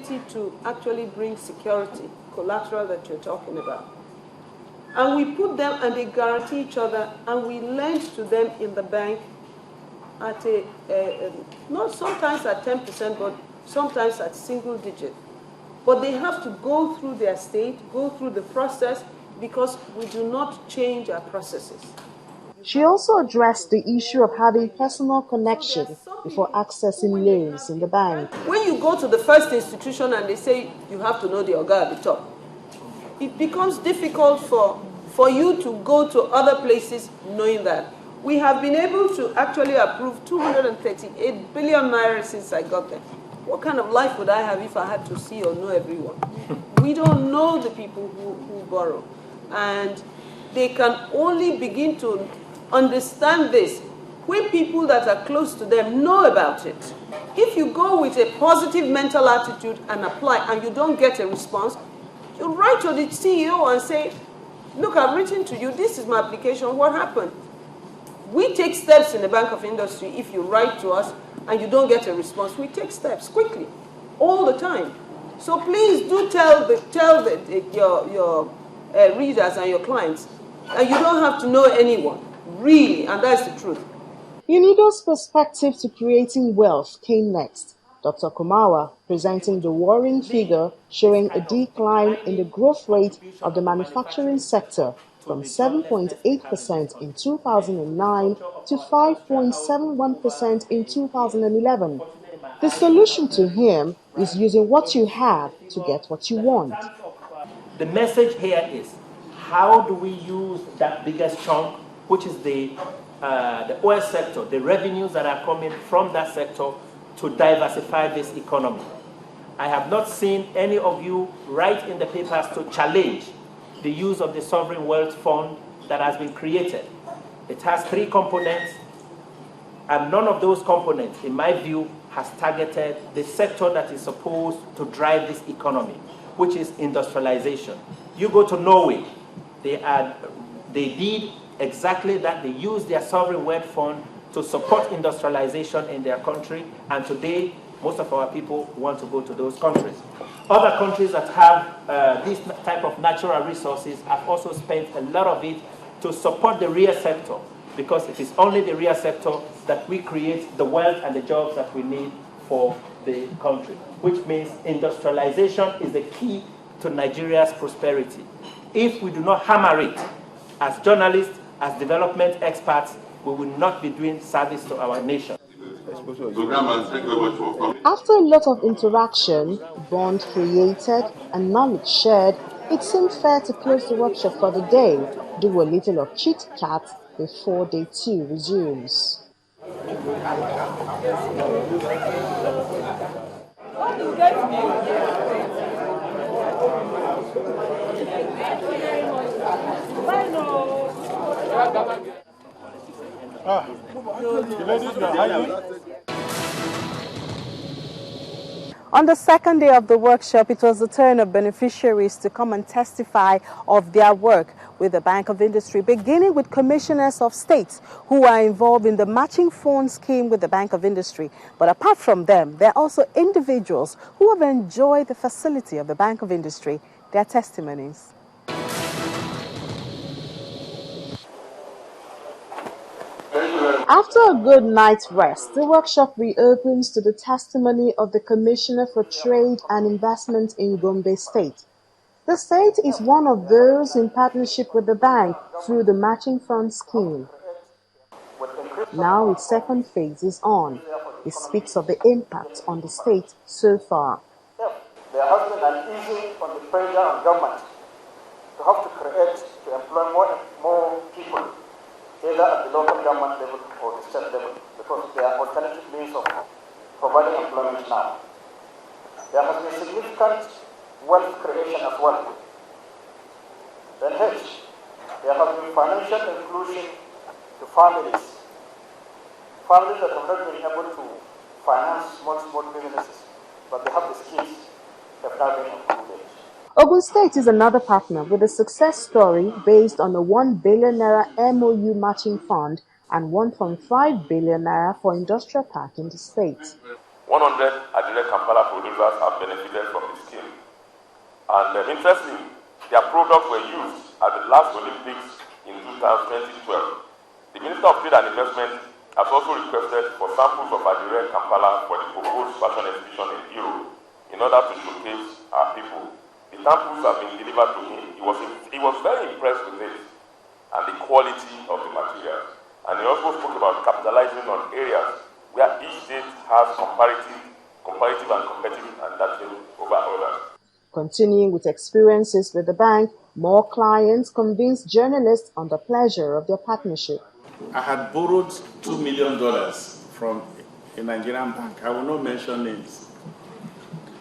ability to actually bring security, collateral that you're talking about. And we put them and they guarantee each other, and we lend to them in the bank at not sometimes at 10%, but sometimes at single digit. But they have to go through their state, go through the process, because we do not change our processes. She also addressed the issue of having personal connection before accessing loans in the bank. When you go to the first institution and they say you have to know the Oga at the top, it becomes difficult for you to go to other places knowing that. We have been able to actually approve 238 billion naira since I got there. What kind of life would I have if I had to see or know everyone? We don't know the people who borrow. And they can only begin to understand this when people that are close to them know about it. If you go with a positive mental attitude and apply and you don't get a response, you write to the CEO and say, look, I've written to you, this is my application, what happened? We take steps in the Bank of Industry. If you write to us and you don't get a response, we take steps quickly, all the time. So please do tell your readers and your clients, and you don't have to know anyone, really, and that's the truth. UNIDO's perspective to creating wealth came next. Dr. Kumawa presenting the worrying figure showing a decline in the growth rate of the manufacturing sector from 7.8% in 2009 to 5.71% in 2011. The solution to him is using what you have to get what you want. The message here is, how do we use that biggest chunk, which is the oil sector, the revenues that are coming from that sector, to diversify this economy? I have not seen any of you write in the papers to challenge the use of the Sovereign Wealth Fund that has been created. It has 3 components, and none of those components, in my view, has targeted the sector that is supposed to drive this economy, which is industrialization. You go to Norway, they did exactly that. They used their Sovereign Wealth Fund to support industrialization in their country, and today most of our people want to go to those countries. Other countries that have this type of natural resources have also spent a lot of it to support the real sector, because it is only the real sector that we create the wealth and the jobs that we need for the country, which means industrialization is the key to Nigeria's prosperity. If we do not hammer it, as journalists, as development experts, we will not be doing service to our nation. After a lot of interaction, bond created, and knowledge shared, it seemed fair to close the workshop for the day, do a little of chit-chat before day 2 resumes. On the second day of the workshop, it was the turn of beneficiaries to come and testify of their work with the Bank of Industry, beginning with commissioners of states who are involved in the matching fund scheme with the Bank of Industry. But apart from them, there are also individuals who have enjoyed the facility of the Bank of Industry. Their testimonies. After a good night's rest, the workshop reopens to the testimony of the Commissioner for Trade and Investment in Gombe State. The state is one of those in partnership with the bank through the matching fund scheme. Now its second phase is on. It speaks of the impact on the state so far. There has been an easing on the pressure on government to have to create, to employ more people, either at the local government level or the state level, because there are alternative means of providing employment now. There has been significant wealth creation as well. Then H, there has been financial inclusion to families. Families that have not been able to finance small businesses, but they have the skills, have now been included. Ogun State is another partner with a success story based on a 1 billion naira MOU matching fund and 1.5 billion naira for industrial park in the state. 100 Adile Kampala producers have benefited from And interestingly, their products were used at the last Olympics in 2012. The Minister of Trade and Investment has also requested for samples of Adire and Kampala for the proposed fashion exhibition in Europe in order to showcase our people. The samples have been delivered to him. He was very impressed with it and the quality of the materials. And he also spoke about capitalizing on areas where each state has comparative and competitive advantage over others. Continuing with experiences with the bank, more clients convinced journalists on the pleasure of their partnership. I had borrowed $2 million from a Nigerian bank. I will not mention names.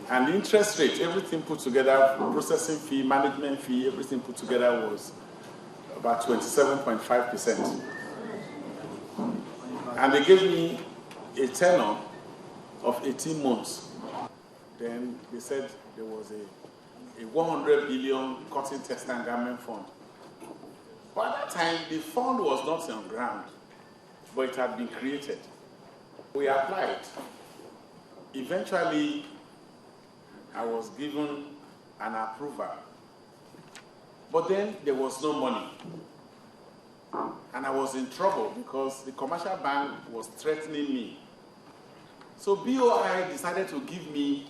And the interest rate, everything put together, processing fee, management fee, everything put together was about 27.5%. And they gave me a tenor of 18 months. Then they said there was a 100 billion cotton, textile and garment fund. By that time, the fund was not on ground, but it had been created. We applied. Eventually, I was given an approval. But then there was no money. And I was in trouble because the commercial bank was threatening me. So BOI decided to give me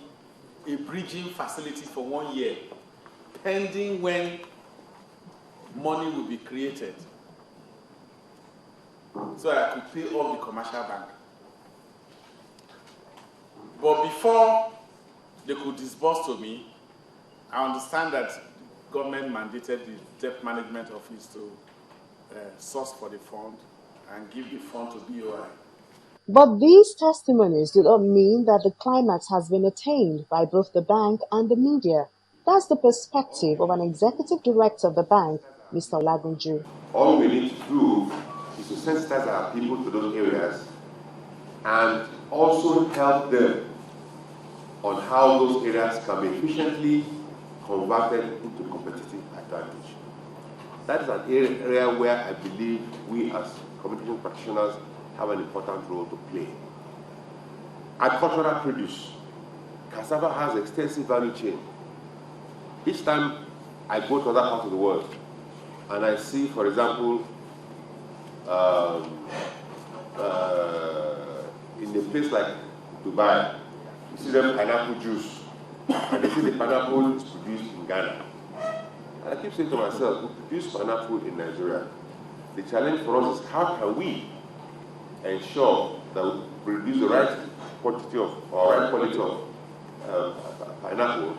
a bridging facility for 1 year, pending when money will be created, so I could pay off the commercial bank. But before they could disburse to me, I understand that government mandated the debt management office to source for the fund and give the fund to BOI. But these testimonies do not mean that the climax has been attained by both the bank and the media. That's the perspective of an executive director of the bank, Mr. Olagunju. All we need to do is to sensitize our people to those areas and also help them on how those areas can be efficiently converted into competitive advantage. That is an area where I believe we as communication practitioners have an important role to play. Agricultural produce. Cassava has extensive value chain. Each time I go to other parts of the world and I see, for example, in a place like Dubai, you see them pineapple juice, and they see the pineapple is produced in Ghana. And I keep saying to myself, we produce pineapple in Nigeria. The challenge for us is how can we ensure that we produce the right quantity of, or right quality of pineapple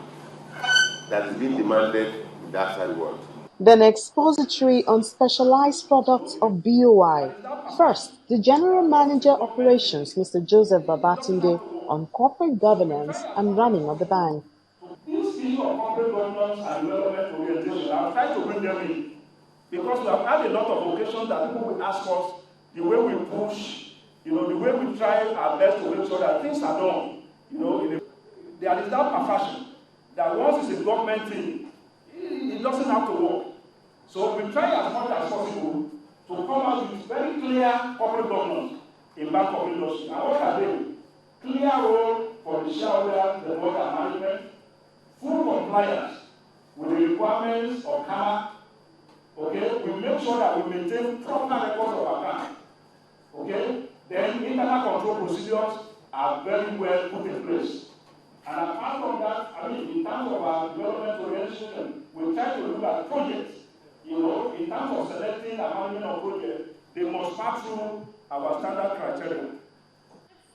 that is being demanded in the outside world. Then expository on specialized products of BOI. First, the General Manager Operations, Mr. Joseph Babatunde, on corporate governance and running of the bank. This issue of corporate governance and development orientation, I'm trying to bring them in because we have had a lot of occasions that people will ask us the way we push, the way we try our best to make sure that things are done. There is that perception that once it's a government thing, it doesn't have to work. So we try as much as possible to come out with very clear corporate governance in bank of industry. And what are they? Clear role for the shareholders, the board and management, full compliance with the requirements of CAMA. Okay, we make sure that we maintain proper records of account. Okay, then internal control procedures are very well put in place. And apart from that, in terms of our development orientation, we try to look at projects. In terms of selecting and management of projects, they must pass through our standard criteria.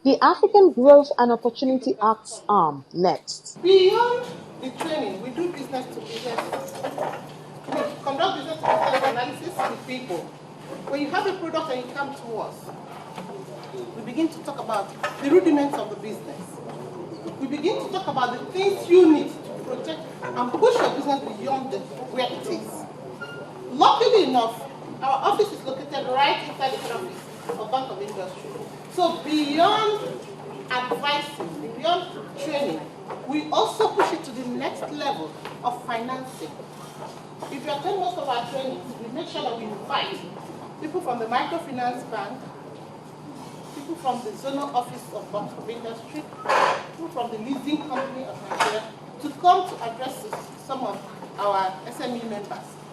The African Growth and Opportunity Act's arm, next. Beyond the training, we do business to business. We conduct business to business analysis with people. When you have a product and you come to us, we begin to talk about the rudiments of the business. We begin to talk about the things you need to protect and push your business beyond where it is. Luckily enough, our office is located right inside the head office of Bank of Industry. So beyond advising, beyond training, we also push it to the next level of financing. If you attend most of our trainings, we make sure that we invite people from the microfinance bank, people from the zonal office of Bank of Industry, people from the leasing company of Nigeria to come to address some of our SME members.